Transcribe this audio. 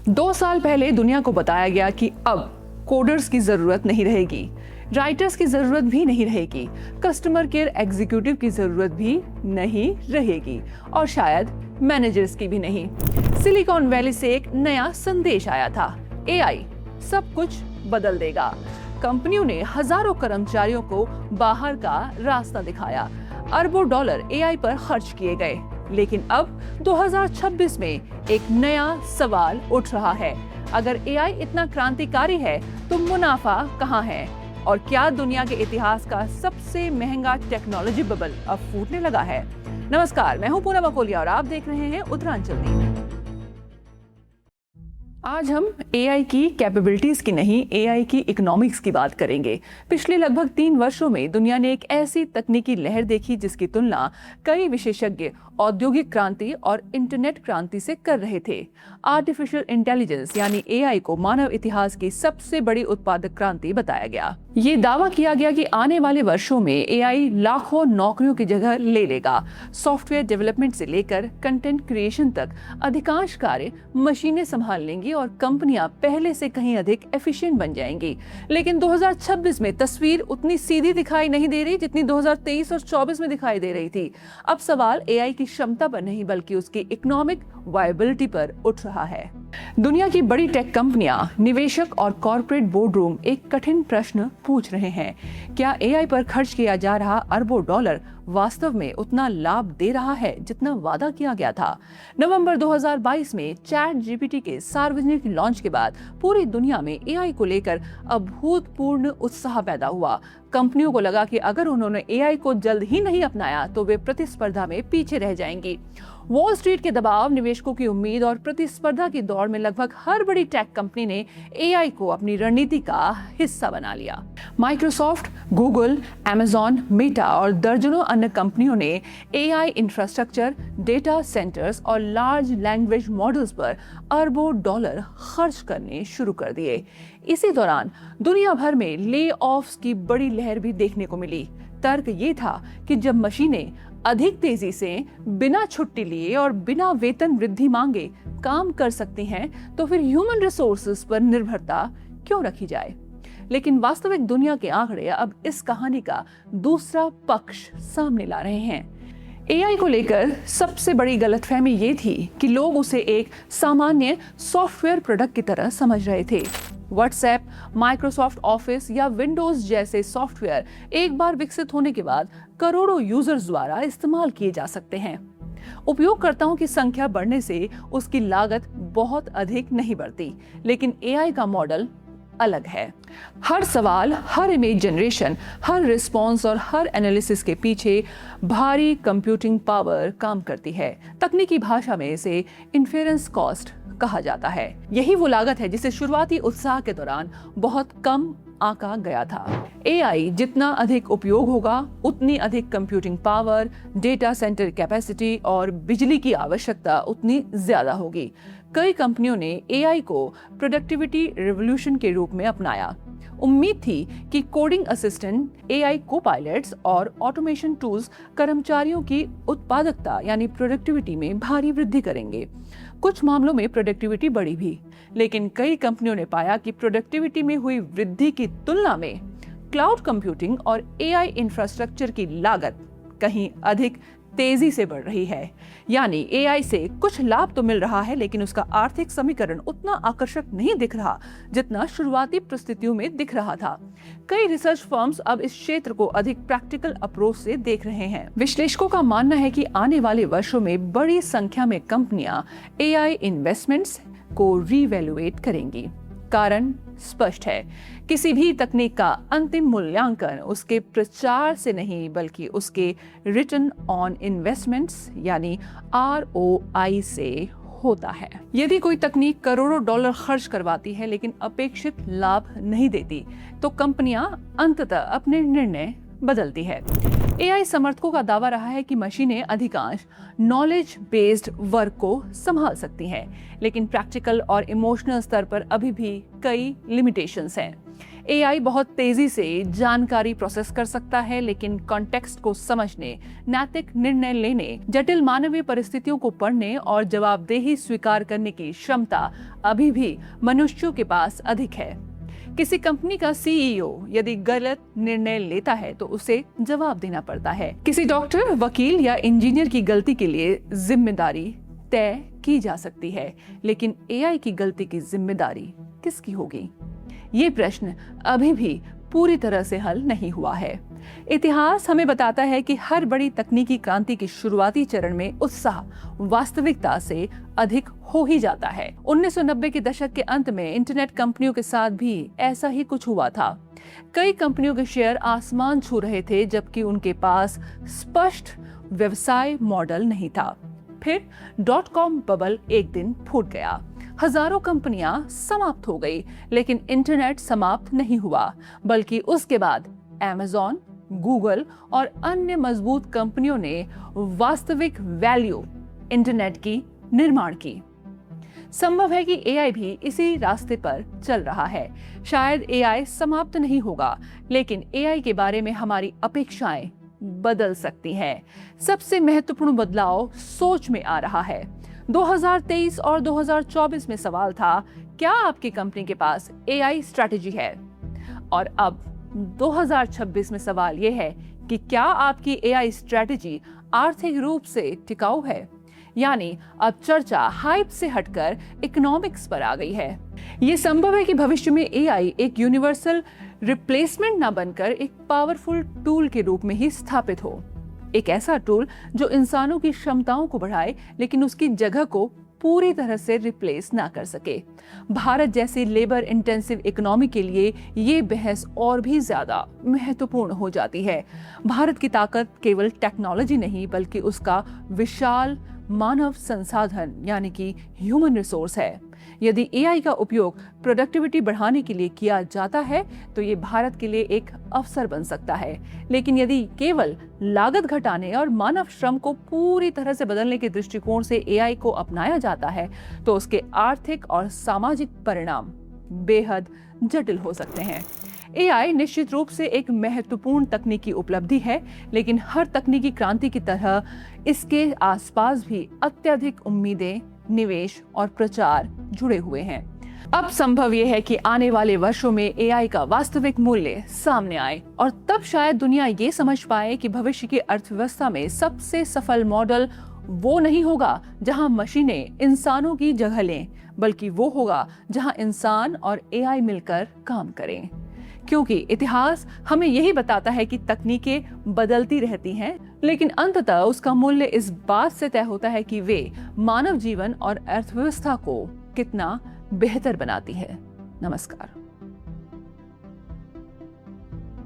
2 साल पहले दुनिया को बताया गया कि अब कोडर्स की जरूरत नहीं रहेगी, राइटर्स की जरूरत भी नहीं रहेगी, कस्टमर केयर एग्जीक्यूटिव की जरूरत भी नहीं रहेगी और शायद मैनेजर्स की भी नहीं। सिलिकॉन वैली से एक नया संदेश आया था, एआई सब कुछ बदल देगा। कंपनियों ने हजारों कर्मचारियों को बाहर का रास्ता दिखाया, अरबों डॉलर एआई पर खर्च किए गए। लेकिन अब 2026 में एक नया सवाल उठ रहा है, अगर एआई इतना क्रांतिकारी है तो मुनाफा कहाँ है? और क्या दुनिया के इतिहास का सबसे महंगा टेक्नोलॉजी बबल अब फूटने लगा है? नमस्कार, मैं हूं पूनम अकोलिया और आप देख रहे हैं उत्तरांचल न्यूज। आज हम एआई की कैपेबिलिटीज की नहीं, एआई की इकोनॉमिक्स की बात करेंगे। पिछले लगभग 3 वर्षों में दुनिया ने एक ऐसी तकनीकी लहर देखी जिसकी तुलना कई विशेषज्ञ औद्योगिक क्रांति और इंटरनेट क्रांति से कर रहे थे। आर्टिफिशियल इंटेलिजेंस यानी एआई को मानव इतिहास की सबसे बड़ी उत्पादक क्रांति बताया गया। ये दावा किया गया कि आने वाले वर्षों में एआई लाखों नौकरियों की जगह ले लेगा। सॉफ्टवेयर डेवलपमेंट से लेकर कंटेंट क्रिएशन तक अधिकांश कार्य मशीनें संभाल लेंगी और कंपनियां पहले से कहीं अधिक एफिशिएंट बन जाएंगी। लेकिन 2026 में तस्वीर उतनी सीधी दिखाई नहीं दे रही जितनी 2023 और 24 में दिखाई दे रही थी। अब सवाल एआई की क्षमता पर नहीं बल्कि उसकी इकोनॉमिक वायबिलिटी पर उठ रहा है। दुनिया की बड़ी टेक कंपनियां, निवेशक और कॉर्पोरेट बोर्डरूम एक कठिन प्रश्न पूछ रहे हैं, क्या एआई पर खर्च किया जा रहा अरबों डॉलर वास्तव में उतना लाभ दे रहा है जितना वादा किया गया था? नवंबर 2022 में चैट जीपीटी के सार्वजनिक लॉन्च के बाद पूरी दुनिया में एआई को लेकर अभूतपूर्व उत्साह पैदा हुआ। कंपनियों को लगा कि अगर उन्होंने एआई को जल्द ही नहीं अपनाया तो वे प्रतिस्पर्धा में पीछे रह जाएंगी। वॉल स्ट्रीट के दबाव, निवेशकों की उम्मीद और प्रतिस्पर्धा की दौड़ में लगभग हर बड़ी टेक कंपनी ने एआई को अपनी रणनीति का हिस्सा बना लिया। माइक्रोसॉफ्ट, गूगल, अमेजॉन, मेटा और दर्जनों अन्य कंपनियों ने एआई इंफ्रास्ट्रक्चर, डेटा सेंटर्स और लार्ज लैंग्वेज मॉडल्स पर अरबों डॉलर खर्च करने शुरू कर दिए। इसी दौरान दुनिया भर में ले ऑफ्स की बड़ी लहर भी देखने को मिली। तर्क ये था कि जब मशीनें अधिक तेजी से बिना छुट्टी लिए और बिना वेतन वृद्धि मांगे काम कर सकती हैं, तो फिर ह्यूमन रिसोर्सेज पर निर्भरता क्यों रखी जाए? लेकिन वास्तविक दुनिया के आंकड़े अब इस कहानी का दूसरा पक्ष सामने ला रहे हैं। एआई को लेकर सबसे बड़ी गलतफहमी ये थी कि लोग उसे एक सामान्य सॉफ्टवेयर प्रोडक्ट की तरह समझ रहे थे। व्हाट्सएप, माइक्रोसॉफ्ट ऑफिस या विंडोज जैसे सॉफ्टवेयर एक बार विकसित होने के बाद करोड़ों यूजर्स द्वारा इस्तेमाल किए जा सकते हैं। उपयोगकर्ताओं की संख्या बढ़ने से उसकी लागत बहुत अधिक नहीं बढ़ती, लेकिन एआई का मॉडल अलग है। हर सवाल, हर इमेज जनरेशन, हर रिस्पॉन्स और हर एनालिसिस के पीछे भारी कंप्यूटिंग पावर काम करती है। तकनीकी भाषा में इसे इन्फेरेंस कॉस्ट कहा जाता है। यही वो लागत है जिसे शुरुआती उत्साह के दौरान बहुत कम आंका गया था। एआई जितना अधिक उपयोग होगा, उतनी अधिक computing power, data centre capacity और बिजली की आवश्यकता उतनी ज्यादा होगी। कई कंपनियों ने एआई को प्रोडक्टिविटी रिवॉल्यूशन के रूप में अपनाया। उम्मीद थी कि कोडिंग असिस्टेंट, एआई को-पायलट्स और ऑटोमेशन टूल्स कर्मचारियों की उत्पादकता यानी प्रोडक्टिविटी में भारी वृद्धि करेंगे। कुछ मामलों में प्रोडक्टिविटी बढ़ी भी, लेकिन कई कंपनियों ने पाया कि प्रोडक्टिविटी में हुई वृद्धि की तुलना में क्लाउड कंप्यूटिंग और एआई इंफ्रास्ट्रक्चर की लागत कहीं अधिक तेजी से बढ़ रही है। यानी एआई से कुछ लाभ तो मिल रहा है, लेकिन उसका आर्थिक समीकरण उतना आकर्षक नहीं दिख रहा जितना शुरुआती परिस्थितियों में दिख रहा था। कई रिसर्च फर्म्स अब इस क्षेत्र को अधिक प्रैक्टिकल अप्रोच से देख रहे हैं। विश्लेषकों का मानना है कि आने वाले वर्षों में बड़ी संख्या में कंपनियां एआई इन्वेस्टमेंट्स को रीवैल्यूएट करेंगी। कारण स्पष्ट है, किसी भी तकनीक का अंतिम मूल्यांकन उसके प्रचार से नहीं बल्कि उसके रिटर्न ऑन इन्वेस्टमेंट्स यानी आरओआई से होता है। यदि कोई तकनीक करोड़ों डॉलर खर्च करवाती है लेकिन अपेक्षित लाभ नहीं देती, तो कंपनियां अंततः अपने निर्णय बदलती है। एआई समर्थकों का दावा रहा है कि मशीनें अधिकांश नॉलेज बेस्ड वर्क को संभाल सकती हैं, लेकिन प्रैक्टिकल और इमोशनल स्तर पर अभी भी कई लिमिटेशंस हैं। एआई बहुत तेजी से जानकारी प्रोसेस कर सकता है, लेकिन कॉन्टेक्स्ट को समझने, नैतिक निर्णय लेने, जटिल मानवीय परिस्थितियों को पढ़ने और जवाबदेही स्वीकार करने की क्षमता अभी भी मनुष्यों के पास अधिक है। किसी कंपनी का सीईओ यदि गलत निर्णय लेता है तो उसे जवाब देना पड़ता है। किसी डॉक्टर, वकील या इंजीनियर की गलती के लिए जिम्मेदारी तय की जा सकती है, लेकिन एआई की गलती की जिम्मेदारी किसकी होगी? ये प्रश्न अभी भी पूरी तरह से हल नहीं हुआ है। इतिहास हमें बताता है कि हर बड़ी तकनीकी क्रांति के शुरुआती चरण में उत्साह वास्तविकता से अधिक हो ही जाता है। 1990 के दशक के अंत में इंटरनेट कंपनियों के साथ भी ऐसा ही कुछ हुआ था। कई कंपनियों के शेयर आसमान छू रहे थे, जबकि उनके पास स्पष्ट व्यवसाय मॉडल नहीं था। फिर .com बबल एक दिन फूट गया। हजारों कंपनियां समाप्त हो गई, लेकिन इंटरनेट समाप्त नहीं हुआ, बल्कि उसके बाद अमेज़न, गूगल और अन्य मजबूत कंपनियों ने वास्तविक वैल्यू इंटरनेट की निर्माण की। संभव है कि एआई भी इसी रास्ते पर चल रहा है। शायद एआई समाप्त नहीं होगा, लेकिन एआई के बारे में हमारी अपेक्षाएं बदल सकती हैं। सबसे महत्वपूर्ण बदलाव सोच में आ रहा है। 2023 और 2024 में सवाल था, क्या आपकी कंपनी के पास एआई स्ट्रैटेजी है? और अब 2026 में सवाल यह है कि क्या आपकी एआई स्ट्रैटेजी आर्थिक रूप से टिकाऊ है? यानी अब चर्चा हाइप से हटकर इकोनॉमिक्स पर आ गई है। ये संभव है कि भविष्य में एआई एक यूनिवर्सल रिप्लेसमेंट न बनकर एक पावरफुल टूल के रूप में ही स्थापित हो। एक ऐसा टूल जो इंसानों की क्षमताओं को बढ़ाए, लेकिन उसकी जगह को पूरी तरह से रिप्लेस ना कर सके। भारत जैसी लेबर इंटेंसिव इकोनॉमी के लिए ये बहस और भी ज्यादा महत्वपूर्ण हो जाती है। भारत की ताकत केवल टेक्नोलॉजी नहीं, बल्कि उसका विशाल मानव संसाधन यानी कि ह्यूमन रिसोर्स है। यदि एआई का उपयोग प्रोडक्टिविटी बढ़ाने के लिए किया जाता है तो ये भारत के लिए एक अवसर बन सकता है, लेकिन यदि केवल लागत घटाने और मानव श्रम को पूरी तरह से बदलने के दृष्टिकोण से एआई को अपनाया जाता है तो उसके आर्थिक और सामाजिक परिणाम बेहद जटिल हो सकते हैं। एआई निश्चित रूप से एक महत्वपूर्ण तकनीकी उपलब्धि है, लेकिन हर तकनीकी क्रांति की तरह इसके आसपास भी अत्यधिक उम्मीदें, निवेश और प्रचार जुड़े हुए हैं। अब संभव यह है कि आने वाले वर्षों में एआई का वास्तविक मूल्य सामने आए और तब शायद दुनिया ये समझ पाए कि भविष्य की अर्थव्यवस्था में सबसे सफल मॉडल वो नहीं होगा जहां मशीनें इंसानों की जगह लें, बल्कि वो होगा जहां इंसान और एआई मिलकर काम करें। क्योंकि इतिहास हमें यही बताता है कि तकनीकें बदलती रहती हैं, लेकिन अंततः उसका मूल्य इस बात से तय होता है कि वे मानव जीवन और अर्थव्यवस्था को कितना बेहतर बनाती है। नमस्कार।